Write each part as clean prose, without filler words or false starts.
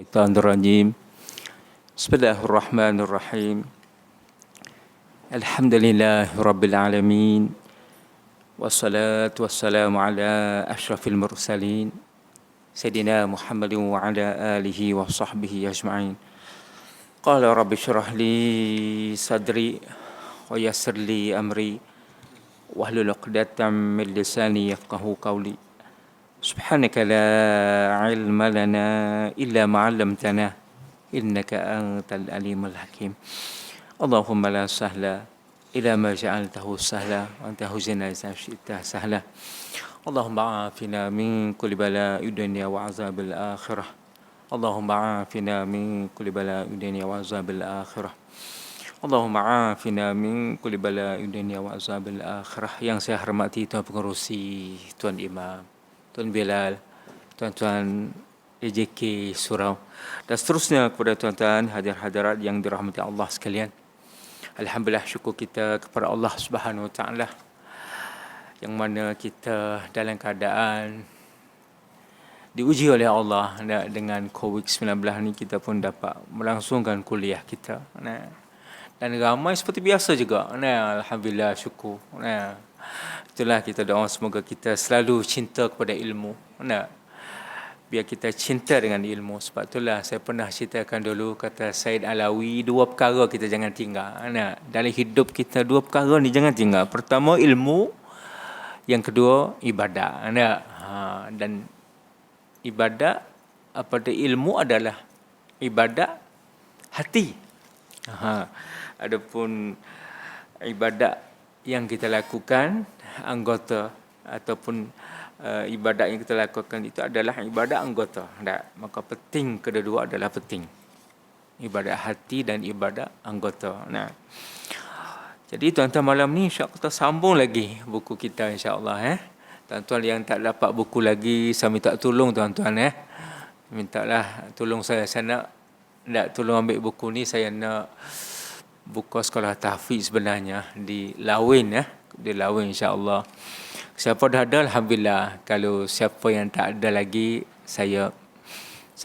Bismillahirrahmanirrahim. Bismillahirrahmanirrahim. Alhamdulillahirabbil alamin. Wassalatu wassalamu ala asyrafil mursalin Sayyidina Muhammadin wa ala alihi wa sahbihi ajma'in. Qala rabbi syrah li sadri wa yassir li amri wahlul 'uqdatam min lisani yafqahu qawli. Subhanaka la ilma lana illa ma 'allamtana innaka antal alimul hakim. Allahumma la sahla illa ma ja'altahu sahla wa anta huzina idza syi'ta sahla. Allahumma afina min kulli bala'i dunya wa 'azabil akhirah. Allahumma afina min kulli bala'i dunya wa 'azabil akhirah. Allahumma afina min kulli bala'i dunya wa 'azabil akhirah. Yang saya hormati Tuan Pengerusi, Tuan Imam, Tuan Bilal, tuan-tuan AJK Surau, dan seterusnya kepada tuan-tuan hadir-hadirat yang dirahmati Allah sekalian. Alhamdulillah, syukur kita kepada Allah Subhanahu Wa Taala yang mana kita dalam keadaan diuji oleh Allah dengan COVID-19 ni, kita pun dapat melangsungkan kuliah kita. Dan ramai seperti biasa juga. Alhamdulillah, syukur. Itulah kita doa semoga kita selalu cinta kepada ilmu. Biar kita cinta dengan ilmu. Sebab itulah saya pernah ceritakan dulu, kata Said Alawi, dua perkara kita jangan tinggal. Dalam hidup kita dua perkara ni jangan tinggal. Pertama ilmu, yang kedua ibadat. Dan ibadat pada ilmu adalah ibadat hati. Adapun ibadat yang kita lakukan anggota ataupun ibadat yang kita lakukan itu adalah ibadat anggota. Maka penting kedua adalah penting. Ibadat hati dan ibadat anggota. Jadi tuan-tuan, malam ni insya-Allah kita sambung lagi buku kita insya-Allah. Tuan-tuan yang tak dapat buku lagi, saya minta tolong tuan-tuan. Mintalah tolong saya nak tolong ambil buku ni. Saya nak buka sekolah tahfiz sebenarnya di Lawin, di Lawin insya-Allah. Siapa dah ada, alhamdulillah. Kalau siapa yang tak ada lagi, saya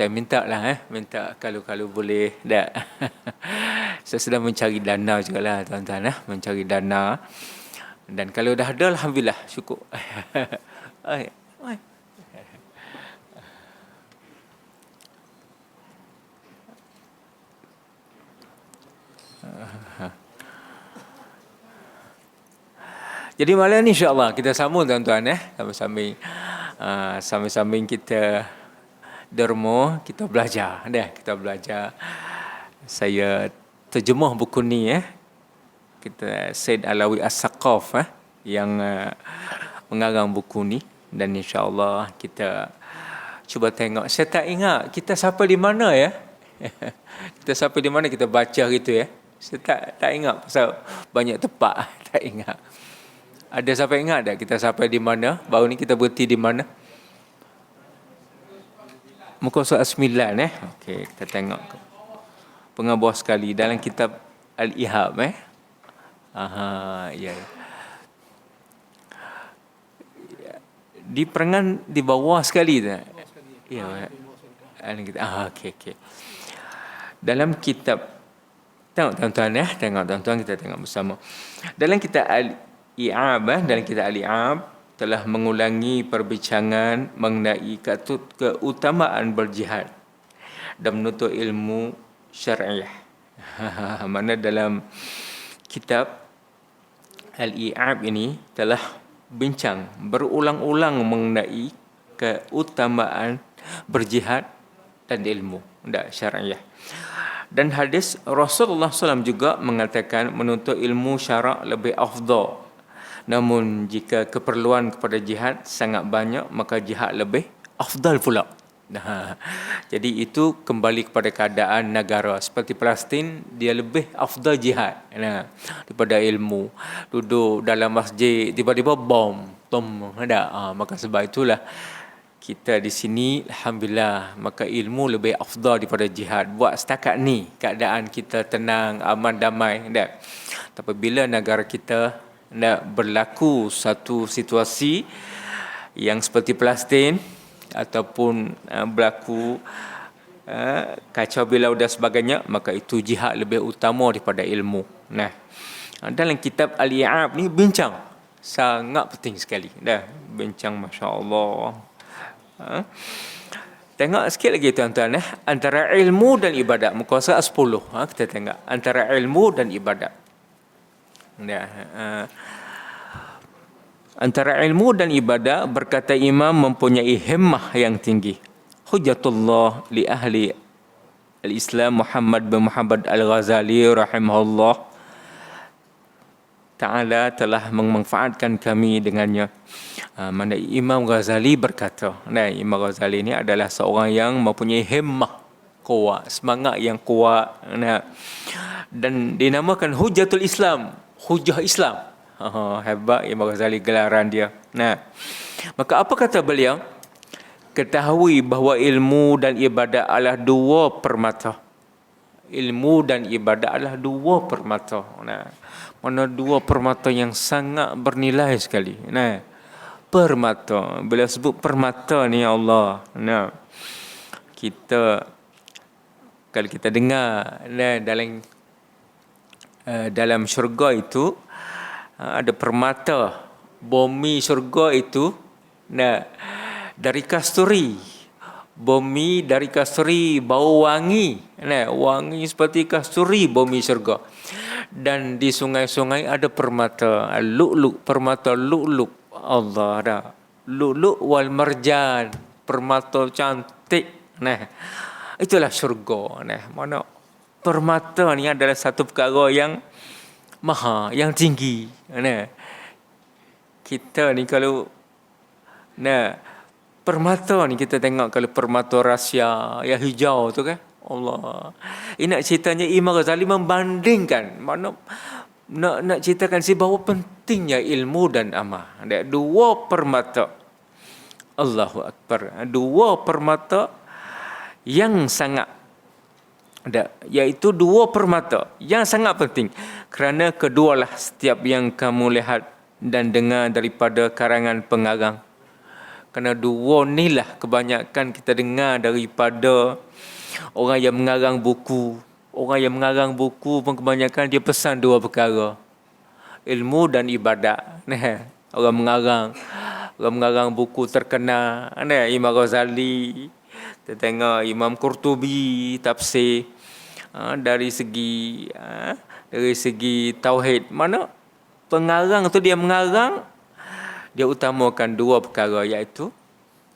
minta kalau boleh dak. Saya sedang mencari dana jugalah tuan-tuan, mencari dana. Dan kalau dah ada, alhamdulillah, syukur. Jadi malam ni insya-Allah kita sambung tuan-tuan, sambil-sambil kita derma, kita belajar, kita belajar. Saya terjemah buku ni, kita Said Alawi As-Saqaf yang mengarang buku ni, dan insya-Allah kita cuba tengok. Saya tak ingat kita sampai di mana kita sampai di mana kita baca gitu Saya tak ingat pasal banyak tempat tak ingat. Ada sampai ingat tak kita sampai di mana? Baru ni kita berhenti di mana? Muka surat 9 Okey, kita tengok. Pengabuh sekali dalam kitab Al-Ihab ya. Di perangan di bawah sekali tu. Ya. Okey. Dalam kitab, tengok tuan-tuan kita tengok bersama. Dalam kitab dalam kitab Al-I'ab telah mengulangi perbincangan mengenai keutamaan berjihad dan menuntut ilmu syar'iyah. Mana dalam kitab Al-I'ab ini telah bincang berulang-ulang mengenai keutamaan berjihad dan ilmu syar'iyah. Dan hadis Rasulullah SAW juga mengatakan menuntut ilmu syarak lebih afdal. Namun jika keperluan kepada jihad sangat banyak, maka jihad lebih afdal pula. Jadi itu kembali kepada keadaan negara. Seperti Palestin, dia lebih afdal jihad daripada ilmu. Duduk dalam masjid, tiba-tiba bom. Maka sebab itulah kita di sini, alhamdulillah, maka ilmu lebih afdal daripada jihad. Buat setakat ni keadaan kita tenang, aman, damai. Tapi bila negara kita berlaku satu situasi yang seperti Palestin ataupun berlaku kacau bilau dan sebagainya, maka itu jihad lebih utama daripada ilmu. Nah, dalam kitab Al-I'ab ni bincang sangat penting sekali. Dah bincang masya-Allah. Tengok sikit lagi tuan-tuan, antara ilmu dan ibadat. Muka surat 10. Kita tengok antara ilmu dan ibadat. Antara ilmu dan ibadat, berkata imam, mempunyai himmah yang tinggi. Hujjatullah li ahli al-Islam Muhammad bin Muhammad al-Ghazali rahimahullah Ta'ala telah memanfaatkan kami dengannya. Mana Imam Ghazali berkata, Imam Ghazali ini adalah seorang yang mempunyai himmah kuat, semangat yang kuat, dan dinamakan Hujjatul Islam, hujah Islam. Hebat Imam Ghazali gelaran dia. Maka apa kata beliau? Ketahui bahawa ilmu dan ibadat adalah dua permata. Ilmu dan ibadat adalah dua permata. Mana dua permata yang sangat bernilai sekali. Permata. Bila sebut permata ni Allah. Kita, kalau kita dengar dalam syurga itu ada permata. Bumi syurga itu dari kasturi. Bumi dari kasturi, bau wangi. Wangi seperti kasturi bumi syurga. Dan di sungai-sungai ada permata lu'lu', permata lu'lu'. Allah dah. Lu'lu' wal marjan, permata cantik. Itulah syurga. Mana permata ni adalah satu perkara yang maha, yang tinggi. Kita ni kalau permata ni kita tengok, kalau permata rahsia yang hijau tu kan, Allah. Ini nak ceritanya Imam Ghazali membandingkan, mana nak ceritakan bahawa pentingnya ilmu dan amal. Dua permata. Allahu Akbar. Dua permata yang sangat iaitu dua permata yang sangat penting, kerana kedualah setiap yang kamu lihat dan dengar daripada karangan pengarang. Kerana dua ni lah kebanyakan kita dengar daripada orang yang mengarang buku. Orang yang mengarang buku pun kebanyakan dia pesan dua perkara, ilmu dan ibadat. Orang mengarang buku terkenal, Imam Ghazali, kita tengok Imam Qurtubi tafsir, dari segi tauhid, mana pengarang tu dia mengarang, dia utamakan dua perkara, iaitu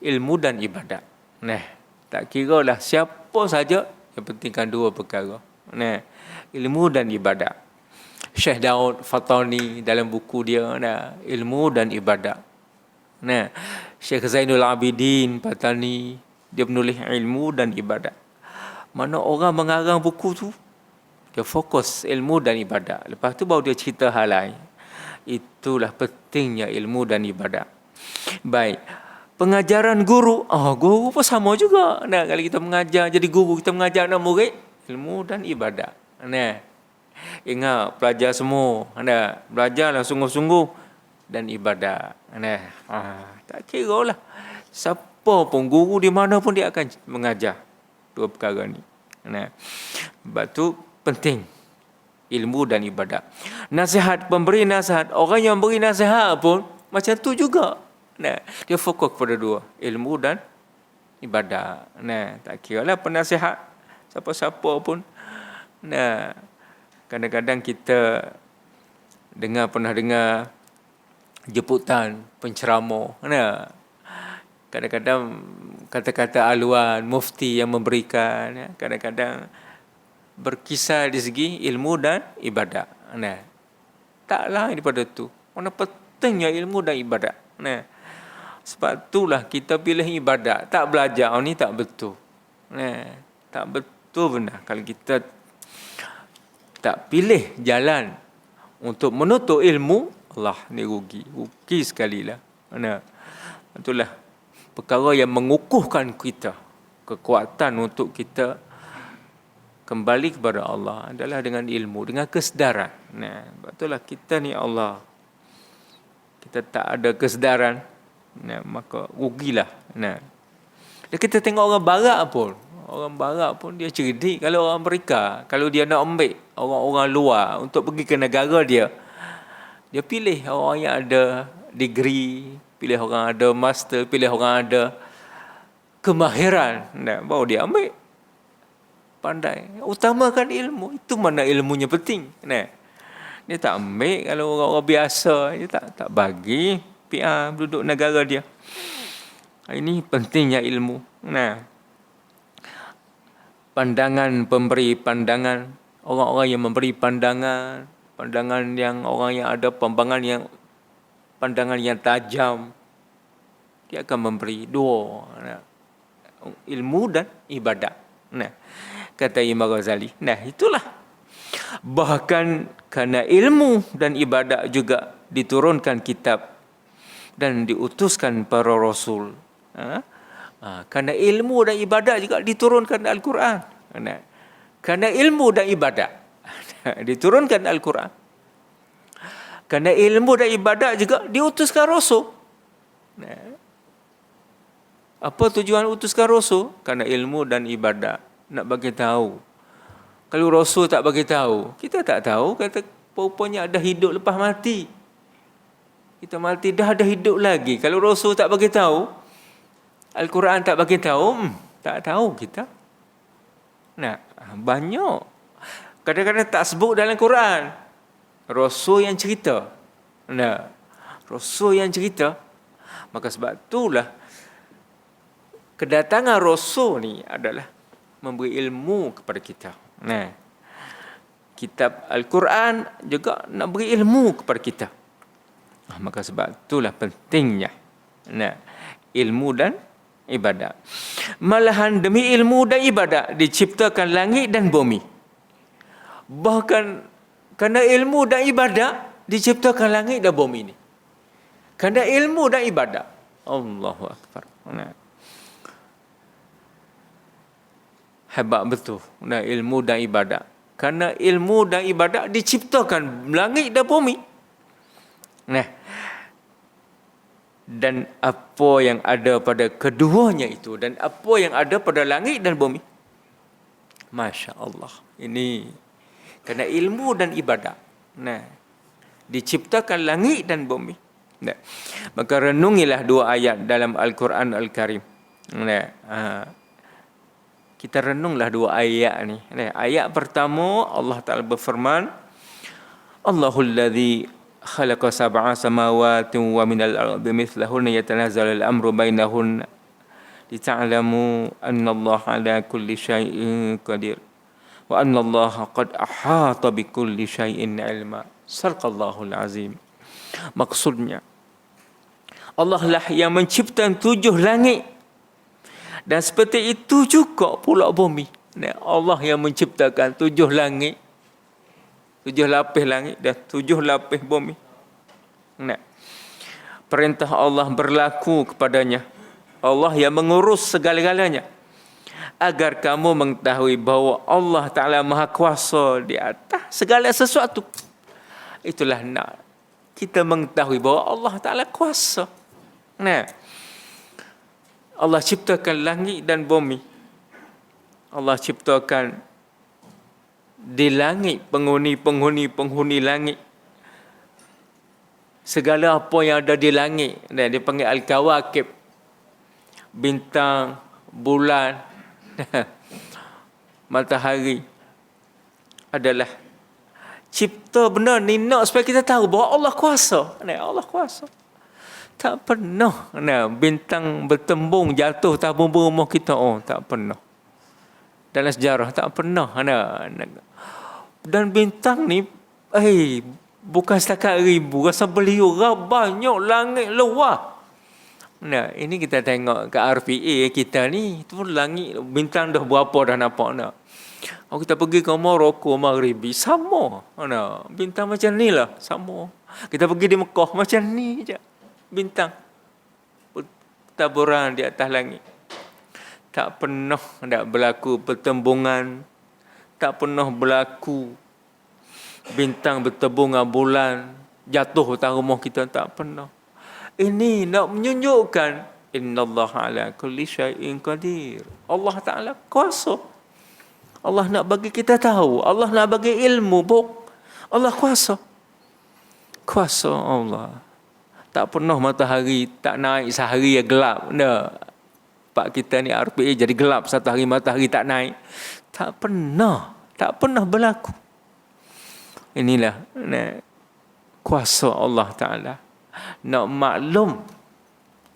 ilmu dan ibadat. Tak kira lah siapa saja, yang pentingkan dua perkara. Ilmu dan ibadat. Syekh Daud Fatani dalam buku dia, ilmu dan ibadat. Syekh Zainul Abidin Fatani, dia menulis ilmu dan ibadat. Mana orang mengarang buku tu, dia fokus ilmu dan ibadat. Lepas tu baru dia cerita hal lain. Itulah pentingnya ilmu dan ibadat. Baik. Pengajaran guru. Guru pun sama juga. Kalau kita mengajar, jadi guru, kita mengajar anak murid, ilmu dan ibadat. Ingat, pelajar semua. Belajarlah sungguh-sungguh dan ibadat. Tak kira lah. Siapa pun, guru di mana pun dia akan mengajar dua perkara ni. Sebab tu penting ilmu dan ibadat. Nasihat, pemberi nasihat, orang yang beri nasihat pun macam tu juga. Dia fokus pada dua, ilmu dan ibadat. Tak kira lah penasihat siapa-siapa pun. Kadang-kadang kita pernah dengar jemputan penceramah. Kadang-kadang kata-kata aluan mufti yang memberikan, kadang-kadang berkisar di segi ilmu dan ibadat. Tak lain daripada tu. Mana pentingnya ilmu dan ibadat. Sebab itulah kita pilih ibadat, tak belajar. Ni tak betul. Tak betul benar. Kalau kita tak pilih jalan untuk menuntut ilmu, Allah, ni rugi sekali lah. Itulah perkara yang mengukuhkan kita. Kekuatan untuk kita kembali kepada Allah adalah dengan ilmu, dengan kesedaran. Betullah kita ni Allah. Kita tak ada kesedaran, maka rugilah. Dan kita tengok orang barat pun, Orang barat pun dia cerdik. Kalau orang Amerika, kalau dia nak ambil orang-orang luar untuk pergi ke negara dia, dia pilih orang yang ada degree, pilih orang ada master, pilih orang ada kemahiran. Nah, baru dia ambil. Pandai. Utamakan ilmu. Itu mana ilmunya penting. Nah, dia tak ambil kalau orang-orang biasa. Dia tak bagi PR duduk negara dia. Ini pentingnya ilmu. Nah, pandangan, pemberi pandangan, orang-orang yang memberi pandangan, pandangan yang orang yang ada pandangan yang tajam, dia akan memberi dua, ilmu dan ibadat. Nah, kata Imam Ghazali. Nah, itulah. Bahkan kerana ilmu dan ibadat juga diturunkan kitab dan diutuskan para rasul. Kerana ilmu dan ibadat juga diturunkan Al-Quran. Kerana ilmu dan ibadat diturunkan Al-Quran. Kerana ilmu dan ibadat juga diutuskan Rasul. Apa tujuan utuskan Rasul? Kerana ilmu dan ibadat. Nak bagi tahu. Kalau Rasul tak bagi tahu, kita tak tahu. Kata rupanya ada hidup lepas mati. Kita mati dah ada hidup lagi. Kalau Rasul tak bagi tahu, Al-Quran tak bagi tahu, tak tahu kita. Nah, banyak. Kadang-kadang tak sebut dalam Quran. Rasul yang cerita. Nah, Rasul yang cerita. Maka sebab itulah kedatangan Rasul ni adalah memberi ilmu kepada kita. Nah, kitab Al-Quran juga nak beri ilmu kepada kita. Maka sebab itulah pentingnya. Nah, ilmu dan ibadat. Malahan demi ilmu dan ibadat diciptakan langit dan bumi. Bahkan kerana ilmu dan ibadat diciptakan langit dan bumi ni. Kerana ilmu dan ibadat. Allahu Akbar. Nah. Hebat betul. Nah, ilmu dan ibadat. Kerana ilmu dan ibadat diciptakan langit dan bumi. Nah, dan apa yang ada pada keduanya itu, dan apa yang ada pada langit dan bumi. Masya Allah. Ini kerana ilmu dan ibadat. Nah, diciptakan langit dan bumi. Nah, maka renungilah dua ayat dalam Al-Quran Al-Karim. Nah, kita renunglah dua ayat ni. Nah, ayat pertama Allah Ta'ala berfirman, Allahul ladzi khalaqa sab'a samawati wa minal ardi mithlahunna yatanazzalu al-amru bainahunna lita'lamu anna Allah ala kulli syai'in qadir wa anna Allah qad ahata bi kulli syai'in ilma. Sadaqallahul azim. Maksudnya, Allah lah yang menciptakan 7 langit, dan seperti itu juga pula bumi. Allah yang menciptakan 7 langit, 7 lapis langit dan 7 lapis bumi. Nah, perintah Allah berlaku kepadanya. Allah yang mengurus segala-galanya, agar kamu mengetahui bahawa Allah Ta'ala Maha Kuasa di atas segala sesuatu. Itulah nak kita mengetahui bahawa Allah Ta'ala kuasa. Nah, Allah ciptakan langit dan bumi. Allah ciptakan di langit penghuni langit. Segala apa yang ada di langit, dan dia panggil Al-Kawakib, bintang, bulan, matahari, adalah cipta benda ni nak supaya kita tahu bahawa Allah kuasa. Allah kuasa. Tak pernah bintang bertembung jatuh atas rumah kita. Tak pernah. Dalam sejarah tak pernah. Dan bintang ni bukan setakat ribu, rasa beliau banyak langit luar. Ini kita tengok ke RPA kita ni, tu langit bintang dah berapa dah nampak nak. Kalau kita pergi ke Morocco Maghribi, sama. Bintang macam ni lah, sama. Kita pergi di Mekah macam ni je. Bintang taburan di atas langit. Tak pernah berlaku pertembungan. Tak pernah berlaku bintang bertembung dengan bulan jatuh atas rumah kita. Tak pernah. Ini nak menunjukkan Innallaha ala kulli syai'in qadir. Allah Ta'ala kuasa. Allah nak bagi kita tahu. Allah nak bagi ilmu. Allah kuasa. Kuasa Allah. Tak pernah matahari tak naik sehari ya gelap. Pak kita ni RPA jadi gelap satu hari matahari tak naik. Tak pernah berlaku. Inilah kuasa Allah Ta'ala. Nak maklum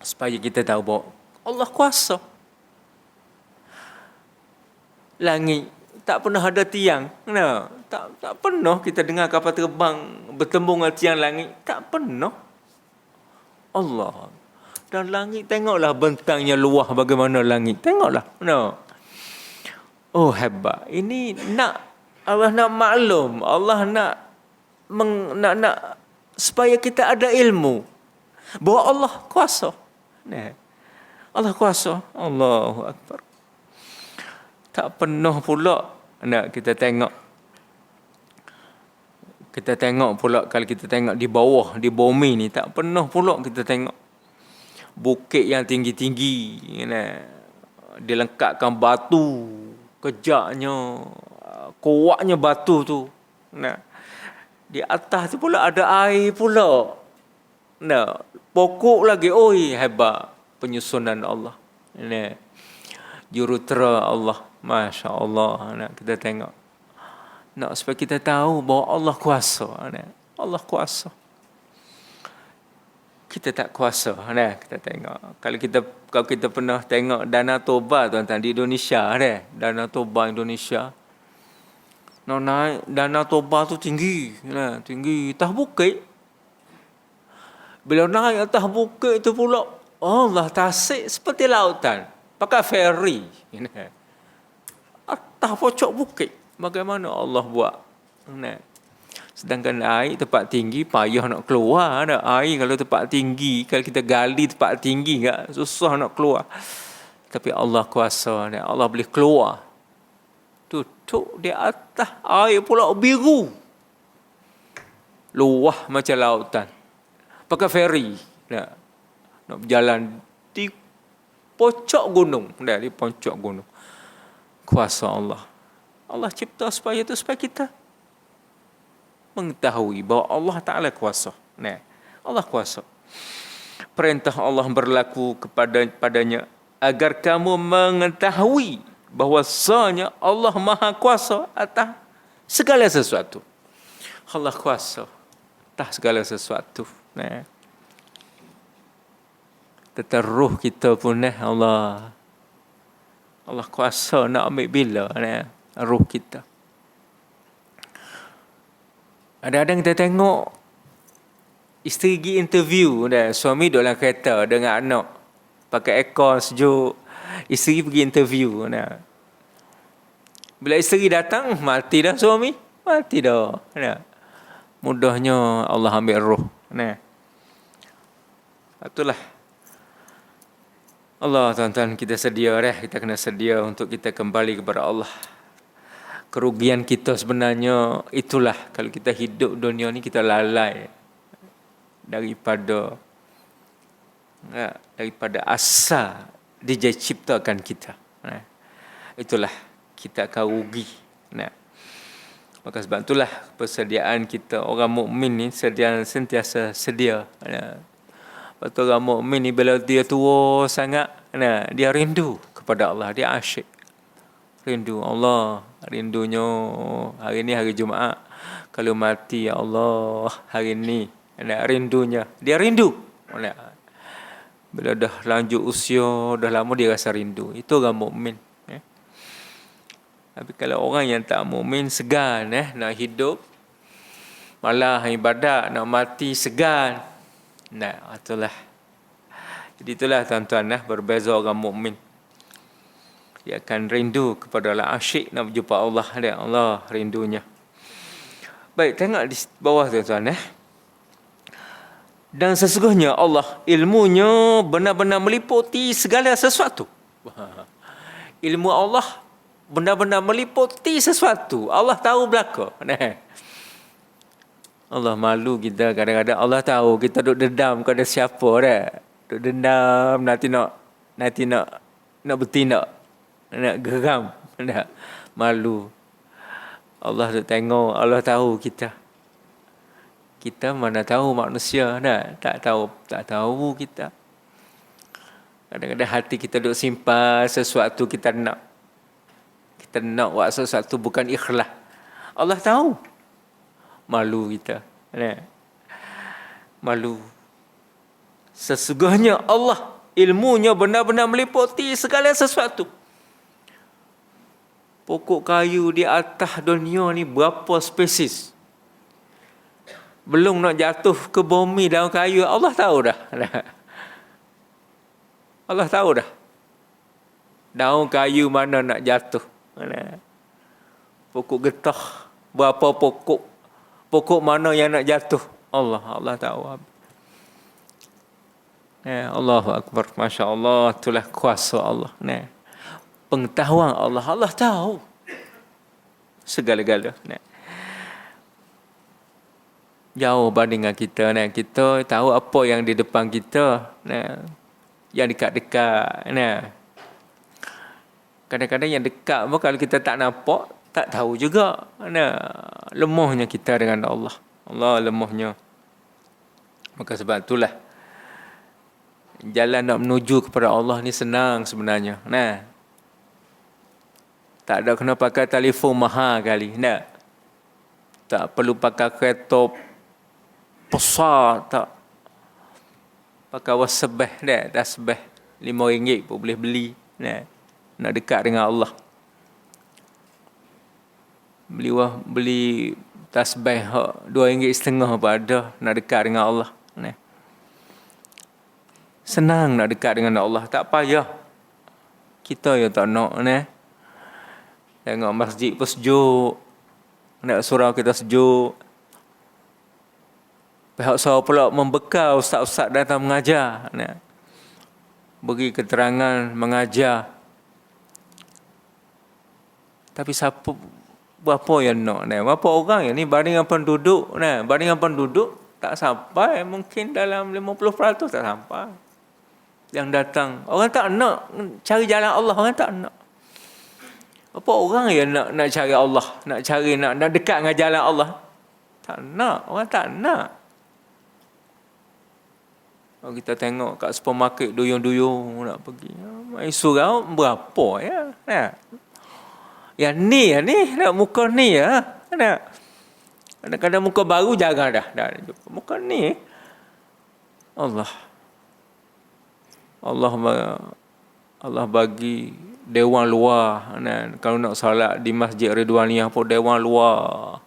supaya kita tahu bahawa Allah kuasa. Langit tak pernah ada tiang. Tak pernah kita dengar kapal terbang bertembung dengan tiang langit. Tak pernah. Allah. Dan langit tengoklah bentangnya luah bagaimana langit. Tengoklah. Oh hebat. Ini Allah nak maklum. Allah nak supaya kita ada ilmu bahawa Allah kuasa. Allah kuasa. Allahu Akbar. Tak pernah pula kita tengok. Kita tengok pula kalau kita tengok di bawah, di bumi ni, tak pernah pula kita tengok bukit yang tinggi-tinggi. Dilengkapkan batu, kejaknya, kuatnya batu tu. Di atas tu pula ada air pula. Pokok lagi. Oi, hebat penyusunan Allah. Jurutera Allah. Masya Allah. Kita tengok. Supaya kita tahu bahawa Allah kuasa. Allah kuasa. Kita tak kuasa. Kita tengok. Kalau kita pernah tengok Danau Toba tuan-tuan di Indonesia. Danau Toba Indonesia. Naik Danau Toba tu tinggi. Tinggi. Atas bukit. Bila naik atas bukit tu pula, Allah tasik seperti lautan. Pakai ferry. Atas pocok bukit. Bagaimana Allah buat? Sedangkan air tempat tinggi payah nak keluar. Air kalau tempat tinggi, kalau kita gali tempat tinggi susah nak keluar. Tapi Allah kuasa. Allah boleh keluar. Tutup di atas air pula biru. Luah macam lautan. Pakai ferry. Nak berjalan di pocok gunung. Di pocok gunung. Kuasa Allah. Allah cipta supaya kita mengetahui bahawa Allah Ta'ala kuasa. Allah kuasa. Perintah Allah berlaku padanya agar kamu mengetahui bahwasanya Allah Maha Kuasa atas segala sesuatu. Allah kuasa atas segala sesuatu. Tentang ruh kita pun Allah kuasa nak ambil bila ruh kita. Ada-ada kita tengok isteri pergi interview suami duduk dalam kereta dengan anak pakai aircon sejuk. Isteri pergi interview. Bila isteri datang, mati dah suami. Mati dah. Mudahnya Allah ambil roh. Itulah. Allah tuan-tuan, kita sedia kita kena sedia untuk kita kembali kepada Allah. Kerugian kita sebenarnya itulah kalau kita hidup dunia ni kita lalai daripada asal dia ciptakan kita. Itulah kita akan rugi. Maka sebab itulah persediaan kita orang mukmin ni sentiasa sedia. Lepas tu orang mukmin ni bila dia tua sangat, dia rindu kepada Allah, dia asyik. Rindu Allah, rindunya hari ni hari Jumaat. Kalau mati ya Allah hari ni, rindunya. Dia rindu. Bila dah lanjut usia, dah lama dia rasa rindu. Itu orang mukmin. Tapi kalau orang yang tak mukmin segan nak hidup, malah ibadat, nak mati segan. Itulah. Jadi itulah tuan-tuan berbeza orang mukmin. Dia akan rindu kepada Allah, asyik nak berjumpa Allah. Allah rindunya. Baik, tengok di bawah tuan-tuan. Dan sesungguhnya Allah ilmunya benar-benar meliputi segala sesuatu. Ilmu Allah benar-benar meliputi sesuatu. Allah tahu belaka. Allah malu kita kadang-kadang. Allah tahu kita duduk dendam kepada siapa. Duk dendam, nanti nak bertindak, nak geram, nak malu. Allah tu tengok, Allah tahu kita. Kita mana tahu manusia, tak tahu kita. Kadang-kadang hati kita duk simpan sesuatu kita nak buat sesuatu bukan ikhlas. Allah tahu. Malu kita. Malu. Sesungguhnya Allah ilmunya benar-benar meliputi segala sesuatu. Pokok kayu di atas dunia ni berapa spesies. Belum nak jatuh ke bumi daun kayu, Allah tahu dah. Allah tahu dah. Daun kayu mana nak jatuh. Pokok getah, berapa pokok. Pokok mana yang nak jatuh. Allah tahu. Allahu Akbar. Masya Allah. Itulah kuasa Allah. Pengetahuan Allah. Allah tahu. Segala-gala. Jauh bandingan kita. Kita tahu apa yang di depan kita. Yang dekat-dekat. Kadang-kadang yang dekat pun kalau kita tak nampak, tak tahu juga. Lemahnya kita dengan Allah. Allah lemahnya. Maka sebab itulah jalan nak menuju kepada Allah ni senang sebenarnya. Tak ada kena pakai telefon mahal kali. Tak perlu pakai kereta besar. Tak. Pakai wasbah. Tasbih RM5 pun boleh beli. Nak dekat dengan Allah. Beli tasbih RM2.5 pun ada. Nak dekat dengan Allah. Senang nak dekat dengan Allah. Tak payah. Kita yang tak nak. Tengok masjid pun sejuk. Nak surau kita sejuk. Pihak saya pula membekal ustaz-ustaz datang mengajar. Beri keterangan, mengajar. Tapi siapa, berapa yang nak? Berapa orang yang ni bandingan penduduk? Bandingan penduduk tak sampai. Mungkin dalam 50% tak sampai. Yang datang. Orang tak nak cari jalan Allah. Orang tak nak. Berapa orang yang nak cari Allah? Nak dekat dengan jalan Allah? Tak nak. Orang tak nak. Kalau kita tengok kat supermarket duyung-duyung nak pergi. Main surau berapa ya? Yang ni nak muka ni ya. Kadang-kadang muka baru jarang dah jumpa. Muka ni Allah bagi dewan luar. Kalau nak solat di Masjid Ridwaniyah pun dewan luar.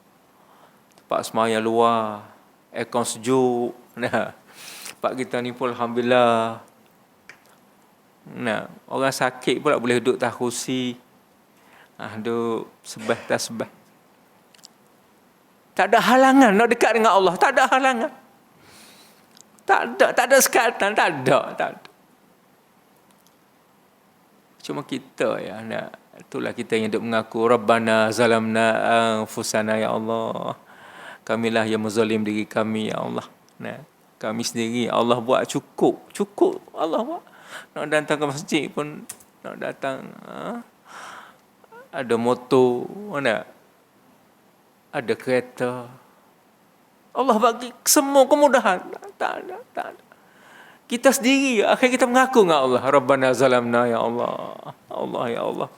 Tempat sembahyang luar. Aircon sejuk. Tempat kita ni pun alhamdulillah. Orang sakit pula boleh duduk atas kursi. Duduk sebah tasbih. Tak ada halangan nak dekat dengan Allah. Tak ada halangan. Tak ada sekatan. Tak ada. Cuma kita ya. Itulah kita yang duk mengaku Rabbana zalamna anfusana ya Allah. Kamilah yang menzalim diri kami ya Allah. Kami sendiri Allah buat cukup Allah buat. Nak datang ke masjid pun nak datang ada motor, ada kereta. Allah bagi semua kemudahan. Tak ada. Kita sendiri akhirnya kita mengaku dengan Allah, Rabbana zalamna ya Allah. Allah ya Allah.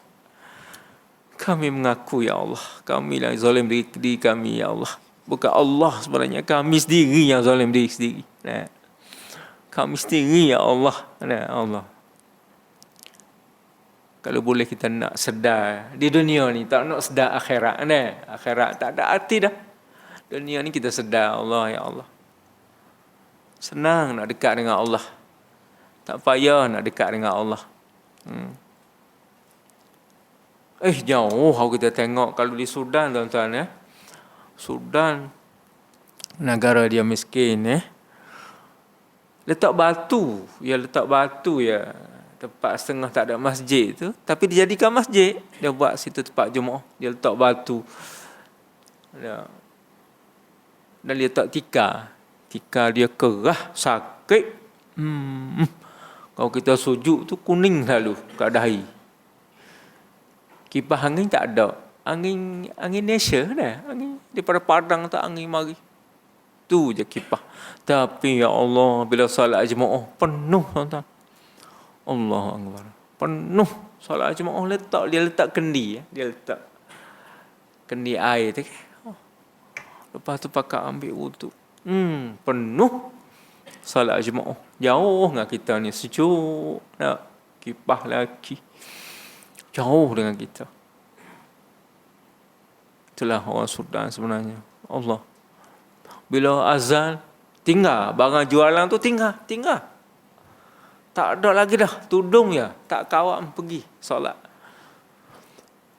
Kami mengaku ya Allah, kami lah zalim diri kami ya Allah. Bukan Allah sebenarnya, kami sendiri yang zalim diri sendiri. Kami sendiri ya Allah. Allah. Kalau boleh kita nak sedar di dunia ni, tak nak sedar akhirat. Akhirat tak ada arti dah. Dunia ni kita sedar Allah ya Allah. Senang nak dekat dengan Allah. Tak payah nak dekat dengan Allah. Jauh kalau kita tengok kalau di Sudan tuan-tuan Sudan negara dia miskin letak batu ya tempat setengah tak ada masjid tu, tapi dijadikan masjid. Dia buat situ tempat Jumaat, dia letak batu. Dan dia letak tikar dia kerah sakit. Kalau kita sujud tu kuning lalu kat dahi. Kipas angin tak ada. Angin nature dah. Angin daripada padang tak angin mari. Tu je kipas. Tapi ya Allah, bila solat jemaah penuh tuan-tuan. Allahu akbar. Penuh solat jemaah letak kendi. Dia letak kendi air tu. Lepas tu pakai ambil wuduk. Penuh solat jemaah. Jauh dengan kita ni, sejuk. Nak kipas lagi. Jauh dengan kita. Itulah orang Sudan sebenarnya. Allah. Bila azan, tinggal. Barang jualan tu tinggal. Tak ada lagi dah. Tudung ya. Tak kawat pergi solat.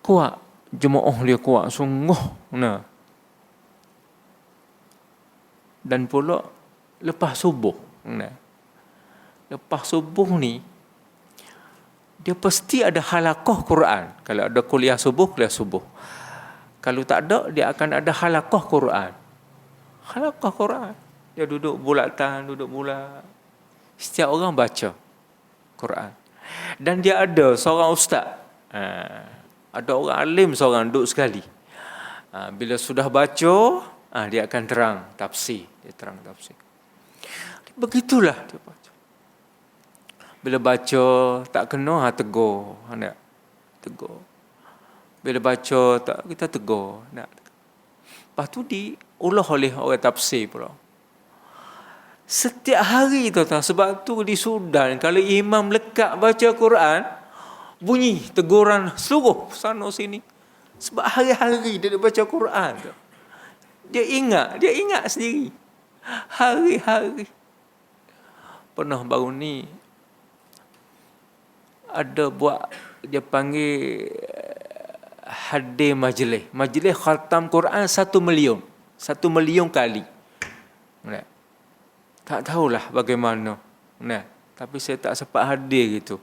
Kuat. Jemaah dia kuat. Sungguh. Nah. Dan pula lepas subuh. Nah. Lepas subuh ni, dia pasti ada halaqah Quran. Kalau ada kuliah subuh. Kalau tak ada, dia akan ada halaqah Quran. Halaqah Quran. Dia duduk bulatan, duduk bulat. Setiap orang baca Quran. Dan dia ada seorang ustaz. Ada orang alim seorang duduk sekali. Bila sudah baca, dia akan terang tafsir. Dia terang tafsir. Begitulah dia baca. Bila baca tak kena, tegur. Tegur. Bila baca tak, kita tegur. Lepas tu diulah oleh orang tafsir pula. Setiap hari tuan-tuan. Sebab tu di Sudan, kalau imam lekat baca Quran, bunyi teguran seluruh sana sini. Sebab hari-hari dia baca Quran tu. Dia ingat sendiri. Hari-hari. Pernah baru ni ada buat, dia panggil hadir majlis khatam Quran 1 million. 1 million kali. Tak tahulah bagaimana. Tapi saya tak sempat hadir gitu.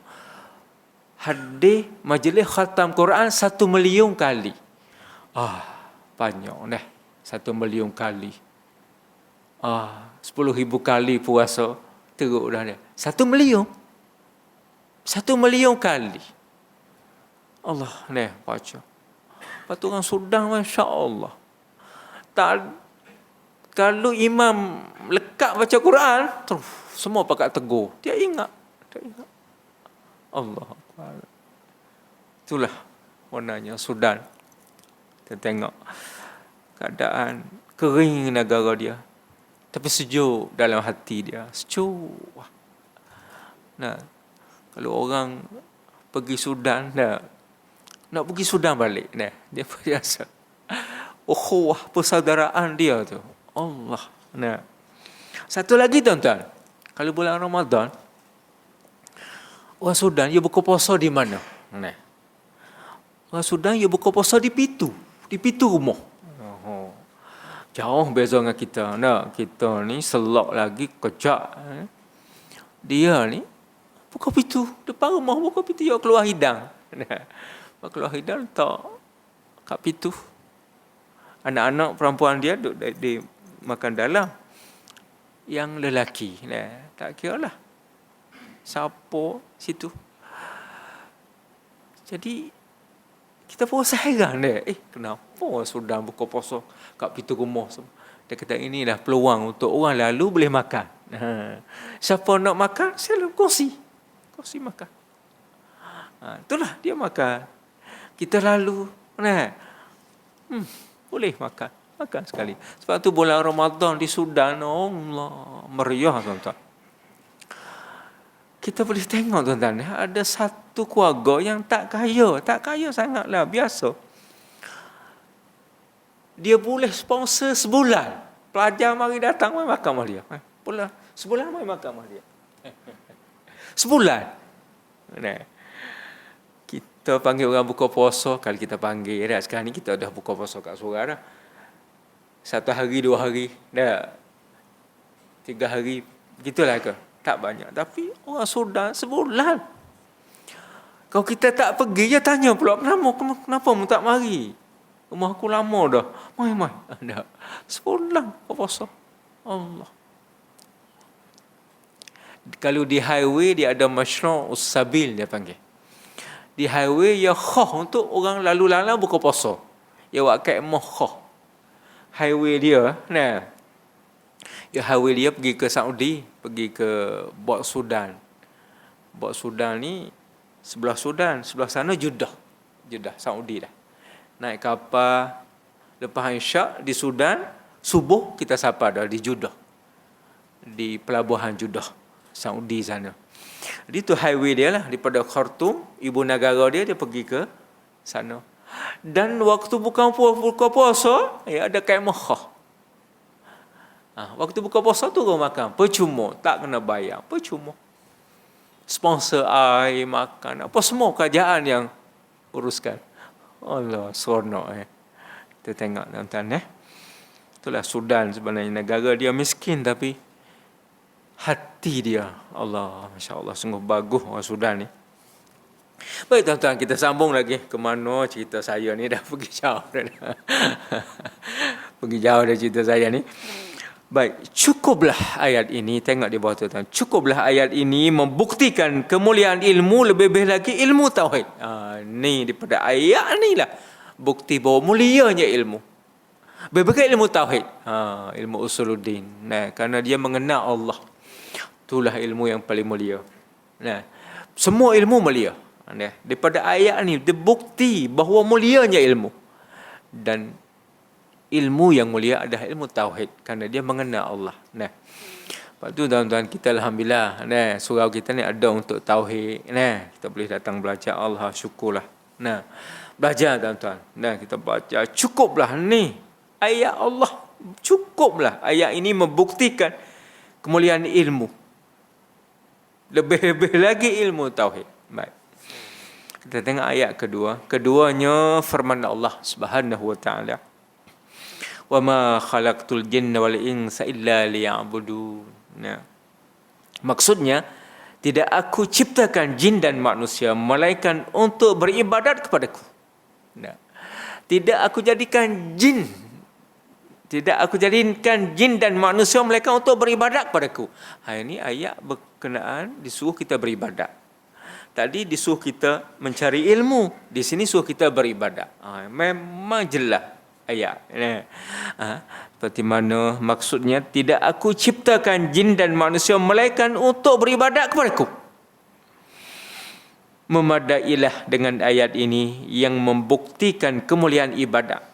Hadir majlis khatam Quran 1 million kali. Banyak dah. 1 million kali. 10,000 kali puasa. Teruk dah dia. 1 million. 1 million kali. Allah baca. Lepas tu orang Sudan, Masya Allah. Kalau imam lekat baca Quran, terus semua pakai tegur. Dia ingat. Allah. Itulah warnanya Sudan. Kita tengok keadaan kering negara dia. Tapi sejuk dalam hati dia. Sejuk. Kalau orang pergi Sudan, nak pergi Sudan balik. Dia biasa. Ukhuwah, persaudaraan dia tu. Allah. Satu lagi tuan-tuan. Kalau bulan Ramadan, orang Sudan, dia buka puasa di mana? Orang Sudan, dia buka puasa di Pitu. Di Pitu rumah. Jauh beza dengan kita. Kita ni selok lagi, kejap. Dia ni, buka pintu. Depan rumah buka pintu. Dia keluar hidang. Keluar hidang letak kat pintu. Anak-anak perempuan dia duduk di makan dalam. Yang lelaki. Tak kira lah. Siapa situ. Jadi, kita pun heran dia. Kenapa orang Sudan buka puasa kat pintu rumah semua? Dia kata inilah peluang untuk orang lalu boleh makan. Siapa nak makan, sila kongsi makan. Itulah dia makan. Kita lalu, boleh makan sekali. Sebab tu bulan Ramadan di Sudan, Allah, meriah tuan-tuan. Kita boleh tengok tuan-tuan, ada satu keluarga yang tak kaya sangatlah, biasa. Dia boleh sponsor sebulan. Pelajar mari datang, mari makan sama dia. Sebulan mari makan sama dia. Sebulan. Kita panggil orang buka puasa, kalau kita panggil dah. Sekarang ni kita dah buka puasa kat surau dah. 1 hari, 2 hari, dah 3 hari, begitulah ke? Tak banyak. Tapi orang Sudan sebulan. Kalau kita tak pergi, dia tanya pula, kenapa mu tak mari? Rumah aku lama dah. Mai. Dah. Sebulan puasa. Allah. Kalau di highway dia ada masyru' sabil dia panggil. Di highway ya khah untuk orang lalu lalang buka puasa. Ya buat kaedah khah. Highway dia, nah. Ya highway dia pergi ke Saudi, pergi ke Bot Sudan. Bot Sudan ni sebelah Sudan, sebelah sana Jeddah. Jeddah Saudi dah. Naik kapal lepas Isyak di Sudan, subuh kita sapa dah di Jeddah. Di pelabuhan Jeddah Saudi sana. Jadi tu highway dia lah, daripada Khartoum, ibu negara dia pergi ke sana. Dan waktu buka puasa, ya ada kaedah khah. Waktu buka puasa tu orang makan percuma, tak kena bayar, percuma. Sponsor air, makan, apa semua kerajaan yang uruskan. Allah, seronok Kita tengok tuan-tuan Itulah Sudan sebenarnya, negara dia miskin tapi hati dia, Allah, Masya Allah, sungguh bagus orang Sudan ni. Baik tuan-tuan, kita sambung lagi ke mana cerita saya ni, dah pergi jauh dah. Pergi jauh dah cerita saya ni. Baik, cukuplah ayat ini, tengok di bawah tuan-tuan. Cukuplah ayat ini membuktikan kemuliaan ilmu, lebih-lebih lagi ilmu tauhid. Ni daripada ayat ni lah bukti bahawa mulianya ilmu. Berbagai ilmu tauhid, ilmu usuluddin. Nah, kerana dia mengenal Allah. Itulah ilmu yang paling mulia. Nah, semua ilmu mulia. Nah, daripada ayat ni dia bukti bahawa mulianya ilmu. Dan ilmu yang mulia adalah ilmu tauhid, kerana dia mengenal Allah. Nah, lepas tu tuan-tuan, kita alhamdulillah, surau kita ni ada untuk tauhid. Nah, kita boleh datang belajar, Allah syukurlah. Nah, belajar tuan-tuan. Nah, kita baca, cukuplah ni ayat Allah, cukuplah ayat ini membuktikan kemuliaan ilmu. Lebih-lebih lagi ilmu tauhid. Baik. Kita tengok ayat kedua. Keduanya firman Allah Subhanahu wa taala. Wa ma khalaqtul jinna wal insa illa liya'budun. Nah. Maksudnya, tidak aku ciptakan jin dan manusia melainkan untuk beribadat kepadaku. Nah. Tidak aku jadikan jin dan manusia melainkan untuk beribadat kepadaku. Ini ayat berkenaan disuruh kita beribadat. Tadi disuruh kita mencari ilmu, di sini suruh kita beribadat. Memang jelas ayat. Seperti mana maksudnya, tidak aku ciptakan jin dan manusia melainkan untuk beribadat kepadaku. Memadailah dengan ayat ini yang membuktikan kemuliaan ibadat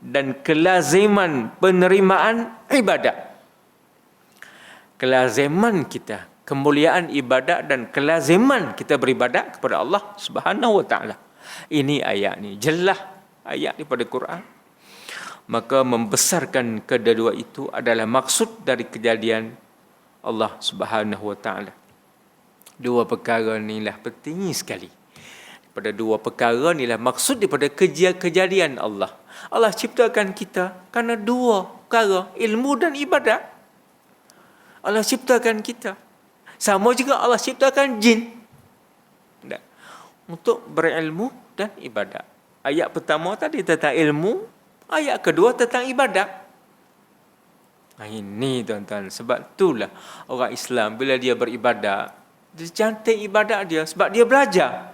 dan kelaziman penerimaan ibadat. Kelaziman kita, kemuliaan ibadat dan kelaziman kita beribadat kepada Allah Subhanahu wa taala. Ini ayat ni jelas ayat daripada Quran. Maka membesarkan kedua itu adalah maksud dari kejadian Allah Subhanahu wa taala. Dua perkara inilah penting sekali. Pada dua perkara inilah maksud daripada kejadian Allah. Allah ciptakan kita kerana dua perkara, ilmu dan ibadat. Allah ciptakan kita. Sama juga Allah ciptakan jin untuk berilmu dan ibadat. Ayat pertama tadi tentang ilmu, ayat kedua tentang ibadat. Ini tuan-tuan, sebab itulah orang Islam bila dia beribadat, dia cantik ibadat dia sebab dia belajar.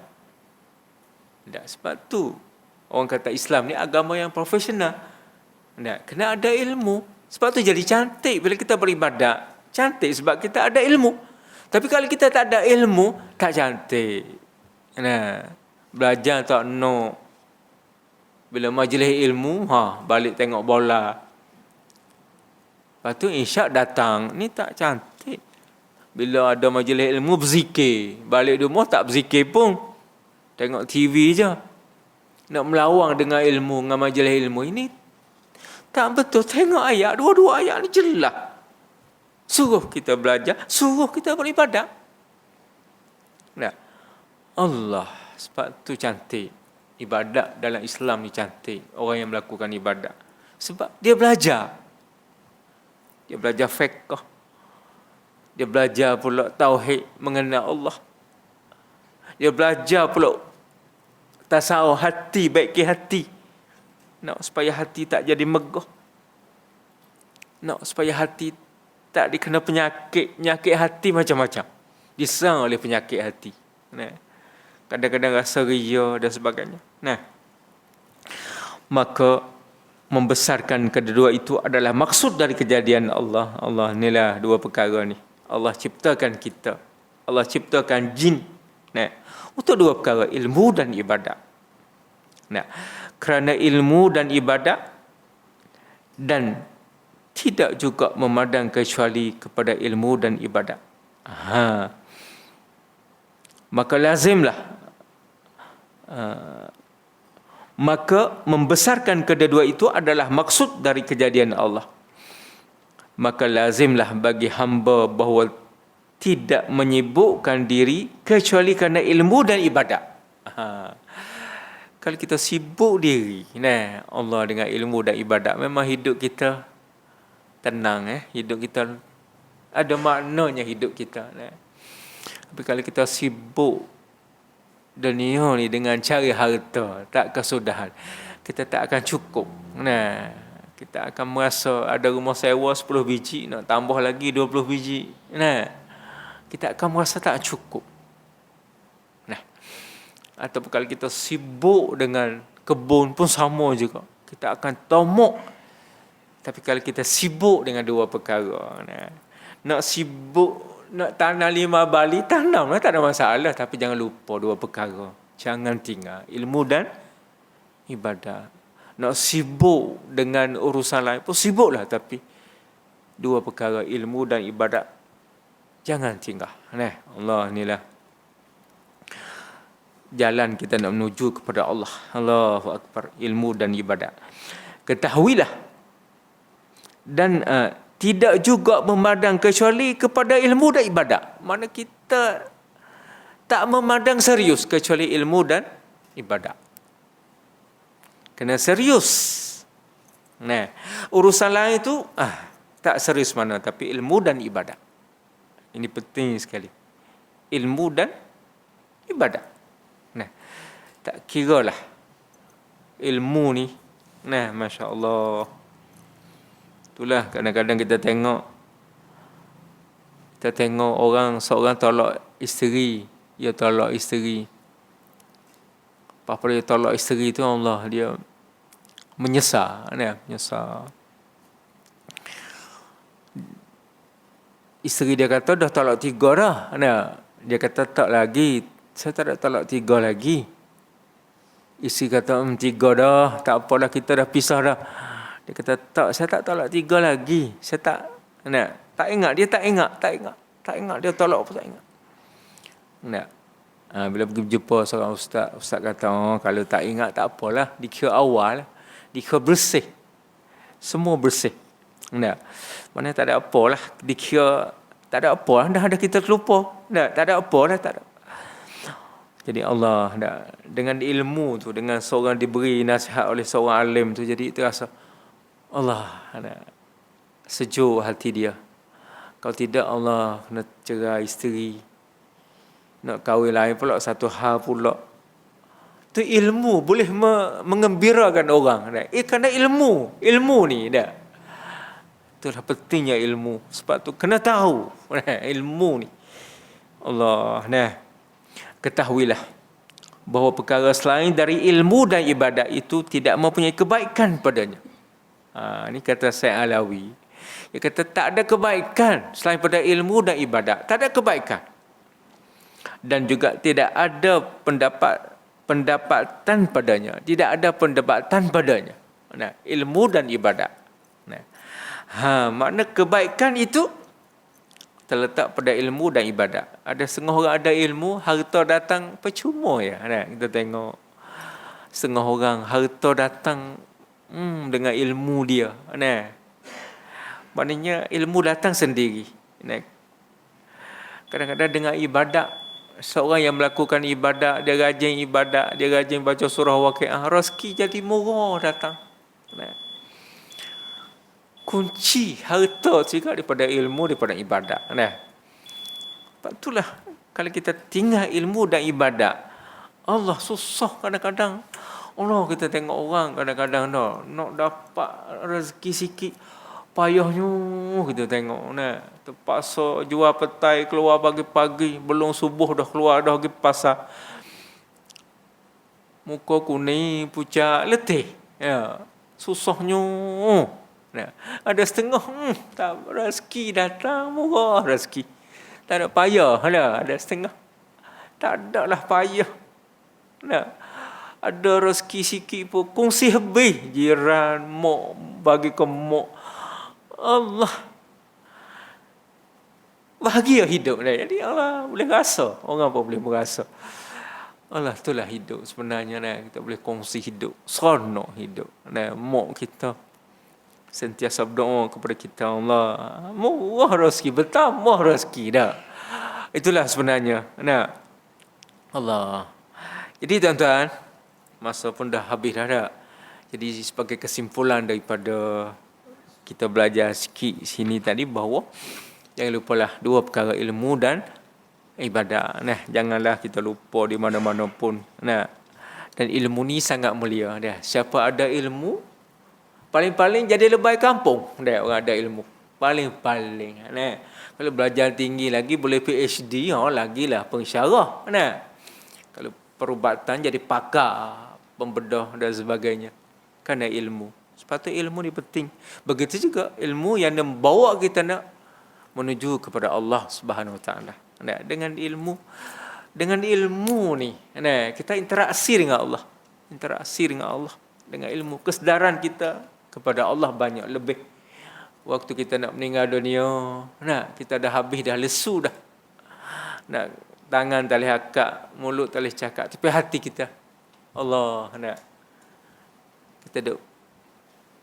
Sebab tu orang kata Islam ni agama yang profesional. Kena ada ilmu. Sebab tu jadi cantik bila kita beribadat. Cantik sebab kita ada ilmu. Tapi kalau kita tak ada ilmu, tak cantik. Belajar tak no. Bila majlis ilmu, balik tengok bola. Lepas tu Isyak datang, ni tak cantik. Bila ada majlis ilmu berzikir, balik rumah tak berzikir pun. Tengok TV je. Nak melawang dengan ilmu, dengan majlis ilmu. Ini tak betul. Tengok ayat, dua-dua ayat ni jelas. Suruh kita belajar, suruh kita beribadat. Allah, sebab tu cantik. Ibadat dalam Islam ni cantik. Orang yang melakukan ibadat. Sebab dia belajar. Dia belajar fiqh. Dia belajar pula tauhid, mengenal Allah. Dia belajar pula tasawuf hati, baiki hati. Nak supaya hati tak jadi megah. Nak supaya hati tak dikena penyakit hati macam-macam. Diserang oleh penyakit hati. Nah, kadang-kadang rasa ria dan sebagainya. Nah, maka membesarkan kedua itu adalah maksud dari kejadian Allah. Allah inilah dua perkara ni. Allah ciptakan kita. Allah ciptakan jin. Nah, untuk dua perkara, ilmu dan ibadat. Nah, kerana ilmu dan ibadat dan tidak juga memandang kecuali kepada ilmu dan ibadat. Maka lazimlah maka membesarkan kedua itu adalah maksud dari kejadian Allah. Maka lazimlah bagi hamba bahawa tidak menyibukkan diri kecuali kerana ilmu dan ibadat. Kalau kita sibuk diri, nah, Allah dengan ilmu dan ibadat, memang hidup kita tenang, hidup kita ada maknanya hidup kita. Nah. Tapi kalau kita sibuk dunia ni dengan cari harta, tak kesudahan, kita tak akan cukup. Nah, kita akan merasa ada rumah sewa 10 biji, nak tambah lagi 20 biji. Nah, kita akan merasa tak cukup. Nah, ataupun kalau kita sibuk dengan kebun pun sama juga. Kita akan tomok. Tapi kalau kita sibuk dengan dua perkara, nak sibuk nak tanam 5 bali, tanamlah, tak ada masalah. Tapi jangan lupa dua perkara. Jangan tinggal ilmu dan ibadat. Nak sibuk dengan urusan lain pun sibuklah. Tapi dua perkara, ilmu dan ibadat, jangan tinggal. Nah, Allah inilah jalan kita nak menuju kepada Allah. Allahu Akbar. Ilmu dan ibadat. Ketahuilah. Dan tidak juga memandang kecuali kepada ilmu dan ibadat. Mana kita tak memandang serius kecuali ilmu dan ibadat. Kena serius. Nah, urusan lain itu tak serius mana, tapi ilmu dan ibadat. Ini penting sekali. Ilmu dan ibadat. Nah, tak kiralah ilmu ni. Nah, masya-Allah. Itulah kadang-kadang kita tengok orang, seorang tolak isteri, dia tolak isteri. Apa dia tolak isteri itu, Allah, dia menyesal, menyesal. Isteri dia kata dah tolak 3 dah. Dia kata tak lagi, saya tak ada tolak 3 lagi. Isteri kata 3 dah, tak apalah, kita dah pisah dah. Dia kata tak, saya tak tolak 3 lagi. Saya tak ingat, dia tak ingat dia tolak apa, tak ingat. Bila pergi jumpa seorang ustaz kata, kalau tak ingat tak apalah, dikira awal, dikira bersih. Semua bersih. Mana tak ada apalah, dikira tak ada apalah, dah ada kita terlupa. Tak ada apalah, tak ada. Jadi Allah dengan ilmu tu, dengan seorang diberi nasihat oleh seorang alim tu, jadi terasa Allah sejuk hati dia. Kalau tidak, Allah kena cerai isteri, nak kahwin lain pula, satu hal pula. Tu ilmu boleh mengembirakan orang. Kerana ilmu ni dah. Itulah pentingnya ilmu. Sebab tu kena tahu ilmu ni. Allah, ketahuilah bahawa perkara selain dari ilmu dan ibadat itu tidak mempunyai kebaikan padanya. Ini kata Syekh Alawi. Dia kata tak ada kebaikan selain pada ilmu dan ibadat. Tak ada kebaikan. Dan juga tidak ada pendapatan padanya. Tidak ada pendapatan padanya. Ilmu dan ibadat. Makna kebaikan itu terletak pada ilmu dan ibadat. Ada setengah orang ada ilmu, harta datang percuma ya. Kita tengok setengah orang harta datang dengan ilmu dia. Maknanya ilmu datang sendiri. Kadang-kadang dengan ibadat, seorang yang melakukan ibadat, dia rajin baca surah Waqiah, rezeki jadi murah datang. Kunci harta juga daripada ilmu, daripada ibadat. Sebab itulah kalau kita tinggal ilmu dan ibadat, Allah susah kadang-kadang. Allah, kita tengok orang kadang-kadang nak dapat rezeki sikit, payahnya kita tengok nah. Terpaksa jual petai keluar pagi-pagi, belum subuh dah keluar dah pergi pasar. Muka kuning, pucat, letih. Ya, susahnya. Nah, ada setengah tak rezeki datang murah rezeki. Tak ada payah lah, ada setengah. Tak ada lah payah. Nah, ada rezeki sikit pun kongsi habis jiran mak bagi ke mak. Allah bahagia hidup dah. Jadi Allah boleh rasa, orang pun boleh merasa. Allah itulah hidup sebenarnya nah. Kita boleh kongsi hidup, seronok hidup. Nah, mak kita sentiasa berdoa kepada kita, Allah murah rezeki, bertambah rezeki dah. Itulah sebenarnya. Nah, Allah. Jadi tuan-tuan, masa pun dah habis dah. Jadi sebagai kesimpulan daripada kita belajar sikit sini tadi bahawa jangan lupalah dua perkara, ilmu dan ibadah. Nah, janganlah kita lupa di mana-mana pun. Nah, dan ilmu ni sangat mulia dah. Siapa ada ilmu, paling-paling jadi lebay kampung dah orang ada ilmu. Paling-paling. Nah, kalau belajar tinggi lagi boleh PhD, lagilah pensyarah. Nah, kalau perubatan jadi pakar, pembedah dan sebagainya. Kerana ilmu. Sepatutnya ilmu ni penting. Begitu juga ilmu yang membawa kita nak menuju kepada Allah Subhanahu Wa Taala. Nah, dengan ilmu ni, nah, kita interaksi dengan Allah. Interaksi dengan Allah dengan ilmu. Kesedaran kita kepada Allah banyak lebih. Waktu kita nak meninggal dunia, nah, kita dah habis, dah lesu dah. Nah, tangan tak boleh akak, mulut tak boleh cakap, tapi hati kita Allah, nah, kita ada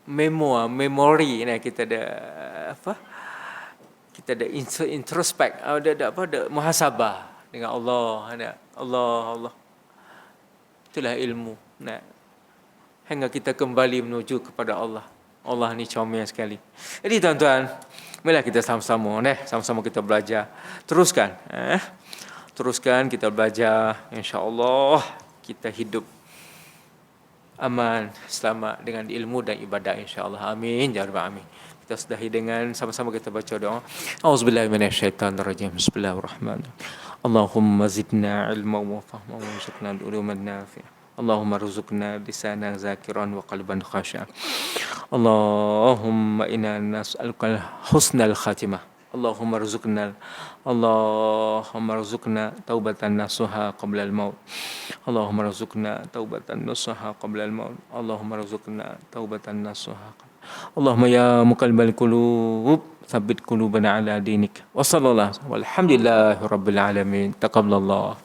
memori, nah, kita ada apa? Kita ada introspek, ada muhasabah dengan Allah, nah, Allah. Itulah ilmu. Nah, hingga kita kembali menuju kepada Allah. Allah ni comel sekali. Jadi tuan-tuan, marilah kita sama-sama, sama-sama kita belajar. Teruskan kita belajar. InsyaAllah kita hidup aman, selamat dengan ilmu dan ibadah, insyaAllah. Amin. Ya Rabbal Alamin. Kita sudahi dengan sama-sama kita baca doa. Auzubillahi minasyaitanirrajim. Bismillahirrahmanirrahim. Allahumma zidna ilma wa fahma wa warzuqna al-uluman nafi'ah. Allahumma rzuqna lisanan zakiran wa qalban khashi'an. Allahumma inna nas'aluka husnal khatimah. Allahumma rzuqna taubatan nasuha qabla al-maut. Allahumma rzuqna taubatan nasuha qabla al-maut. Allahumma rzuqna taubatan nasuha. Allahumma ya muqallibal qulub tsabbit qulubana ala dinik. Wa sallallahu walhamdulillahi rabbil alamin. Taqabbalallah.